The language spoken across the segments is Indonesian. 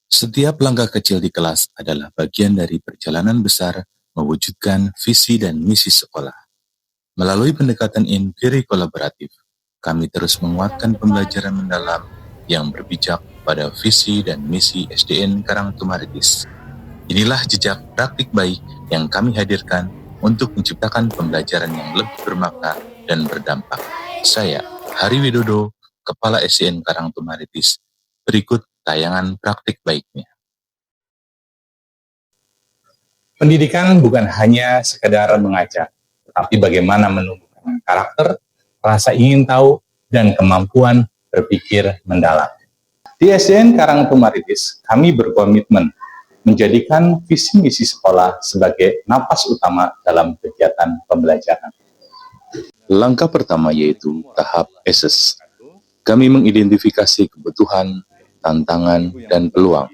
Setiap langkah kecil di kelas adalah bagian dari perjalanan besar mewujudkan visi dan misi sekolah. Melalui pendekatan empiri kolaboratif, kami terus menguatkan pembelajaran mendalam yang berpijak pada visi dan misi SDN Karangtumaritis. Inilah jejak praktik baik yang kami hadirkan untuk menciptakan pembelajaran yang lebih bermakna dan berdampak. Saya, Hari Widodo, Kepala SDN Karangtumaritis. Berikut tayangan praktik baiknya. Pendidikan bukan hanya sekedar mengajar, tetapi bagaimana menumbuhkan karakter, rasa ingin tahu, dan kemampuan berpikir mendalam. Di SDN Karangtumaritis, kami berkomitmen menjadikan visi misi sekolah sebagai napas utama dalam kegiatan pembelajaran. Langkah pertama yaitu tahap assess. Kami mengidentifikasi kebutuhan, tantangan, dan peluang.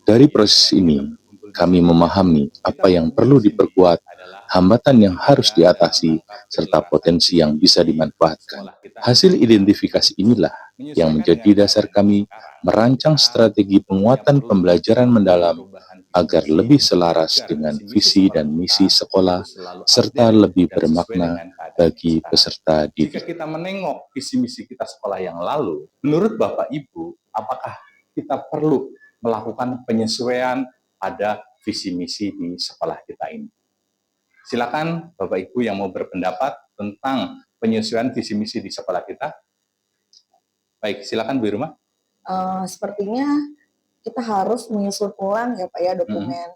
Dari proses ini, kami memahami apa yang perlu diperkuat, hambatan yang harus diatasi, serta potensi yang bisa dimanfaatkan. Hasil identifikasi inilah yang menjadi dasar kami merancang strategi penguatan pembelajaran mendalam agar lebih selaras dengan visi dan misi sekolah, serta lebih bermakna bagi peserta didik. Jika kita menengok visi misi kita sekolah yang lalu, menurut Bapak Ibu, apakah kita perlu melakukan penyesuaian pada visi misi di sekolah kita ini? Silakan Bapak Ibu yang mau berpendapat tentang penyesuaian visi misi di sekolah kita. Baik, silakan Bu Irma. Sepertinya kita harus menyusun ulang ya Pak ya dokumen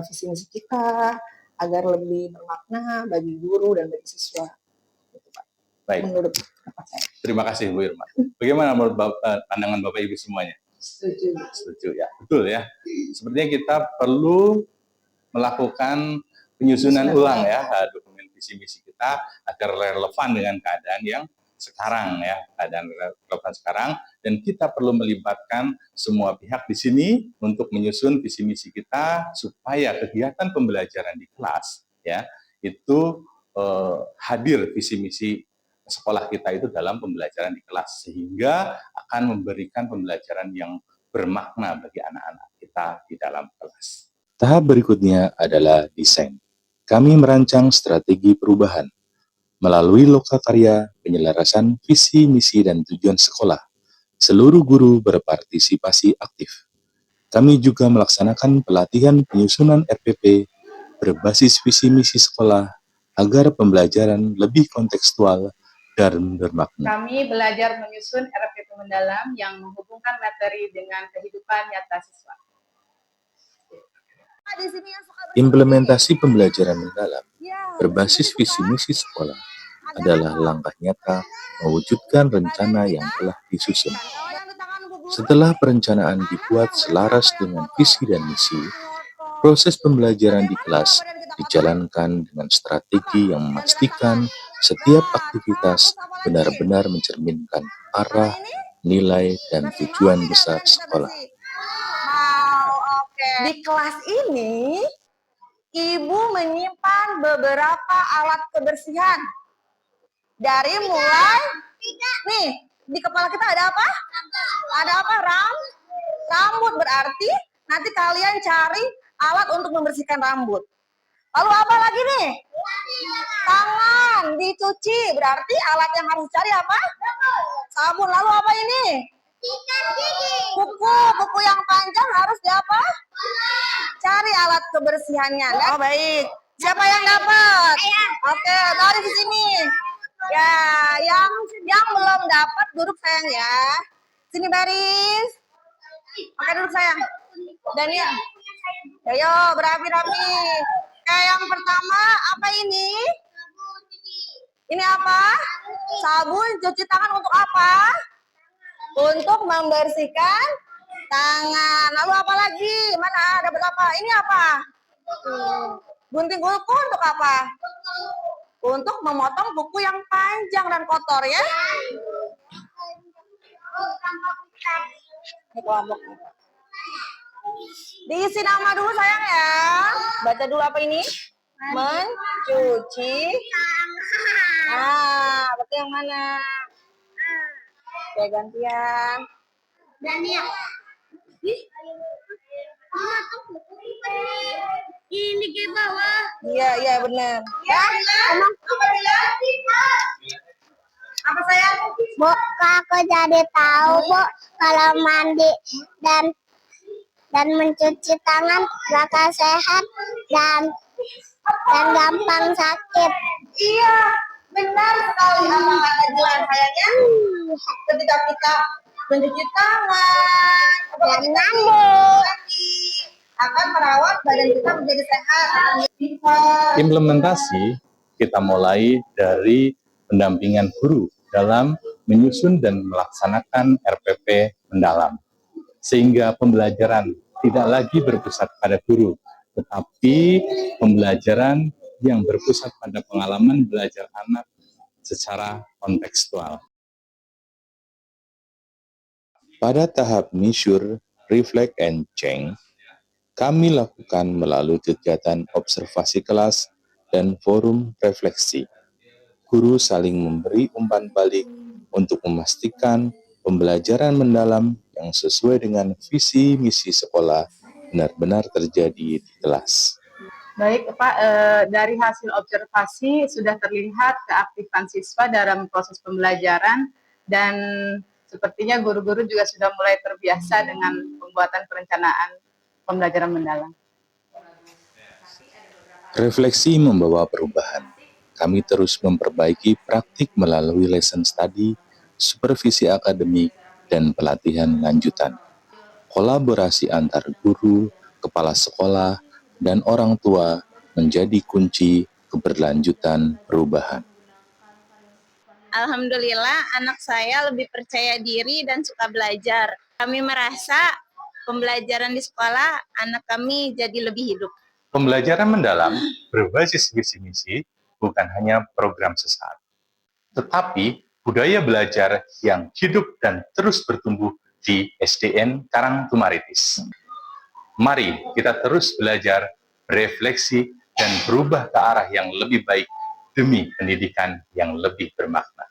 visi misi kita agar lebih bermakna bagi guru dan bagi siswa. Gitu, Pak. Baik. Menurut pendapat saya. Terima kasih Bu Irma. Bagaimana menurut pandangan Bapak Ibu semuanya? Setuju. Setuju ya, betul ya. Sepertinya kita perlu melakukan penyusunan ulang ya dokumen visi misi kita agar relevan dengan keadaan yang sekarang ya, keadaan relevan sekarang, dan kita perlu melibatkan semua pihak di sini untuk menyusun visi misi kita supaya kegiatan pembelajaran di kelas ya itu hadir visi misi sekolah kita itu dalam pembelajaran di kelas sehingga akan memberikan pembelajaran yang bermakna bagi anak-anak kita di dalam kelas. Tahap berikutnya adalah desain. Kami merancang strategi perubahan melalui lokakarya, penyelarasan visi, misi, dan tujuan sekolah. Seluruh guru berpartisipasi aktif. Kami juga melaksanakan pelatihan penyusunan RPP berbasis visi misi sekolah agar pembelajaran lebih kontekstual dan bermakna. Kami belajar menyusun RPP mendalam yang menghubungkan materi dengan kehidupan nyata siswa. Implementasi pembelajaran mendalam berbasis visi misi sekolah adalah langkah nyata mewujudkan rencana yang telah disusun. Setelah perencanaan dibuat selaras dengan visi dan misi, proses pembelajaran di kelas dijalankan dengan strategi yang memastikan setiap aktivitas benar-benar mencerminkan arah, nilai, dan tujuan besar sekolah. Di kelas ini, Ibu menyimpan beberapa alat kebersihan. Dari mulai, nih, di kepala kita ada apa? Ada apa? Rambut, berarti nanti kalian cari alat untuk membersihkan rambut. Lalu apa lagi nih? Tangan, dicuci. Berarti alat yang harus dicari apa? Sabun. Lalu apa ini? Kuku yang panjang harus diapa? Cari alat kebersihannya. Oh baik. Siapa yang dapat? Oke, dari di sini. Ya, yang belum dapat duduk sayang ya. Sini baris. Oke, duduk sayang. Dan ya. Ayo berapi-rapi. Yang pertama apa ini? Ini apa? Sabun cuci tangan untuk apa? Untuk membersihkan tangan. Lalu apa lagi? Mana ada berapa? Ini apa? Gunting kuku untuk apa? Untuk memotong kuku yang panjang dan kotor ya. Diisi nama dulu sayang ya. Baca dulu apa ini? Mencuci. Ah, berarti yang mana? Oke, gantian. Ini ke bawah. Iya, iya benar. Ya, apa sayang? Bu, aku jadi tahu, Bu, kalau mandi dan mencuci tangan bakal sehat dan gampang sakit. Iya, benar sekali apa kata Jilan sayangnya. Ketika kita mencuci tangan dan mandi akan merawat badan kita menjadi sehat. Implementasi kita mulai dari pendampingan guru dalam menyusun dan melaksanakan RPP mendalam, sehingga pembelajaran tidak lagi berpusat pada guru, tetapi pembelajaran yang berpusat pada pengalaman belajar anak secara kontekstual. Pada tahap measure, reflect, and change, kami lakukan melalui kegiatan observasi kelas dan forum refleksi. Guru saling memberi umpan balik untuk memastikan pembelajaran mendalam yang sesuai dengan visi misi sekolah benar-benar terjadi di kelas. Baik, Pak, dari hasil observasi sudah terlihat keaktifan siswa dalam proses pembelajaran dan sepertinya guru-guru juga sudah mulai terbiasa dengan pembuatan perencanaan pembelajaran mendalam. Refleksi membawa perubahan. Kami terus memperbaiki praktik melalui lesson study, supervisi akademik, dan pelatihan lanjutan. Kolaborasi antar guru, kepala sekolah, dan orang tua menjadi kunci keberlanjutan perubahan. Alhamdulillah anak saya lebih percaya diri dan suka belajar. Kami merasa pembelajaran di sekolah anak kami jadi lebih hidup. Pembelajaran mendalam berbasis visi misi bukan hanya program sesaat, tetapi budaya belajar yang hidup dan terus bertumbuh di SDN Karangtumaritis. Mari kita terus belajar, berefleksi, dan berubah ke arah yang lebih baik demi pendidikan yang lebih bermakna.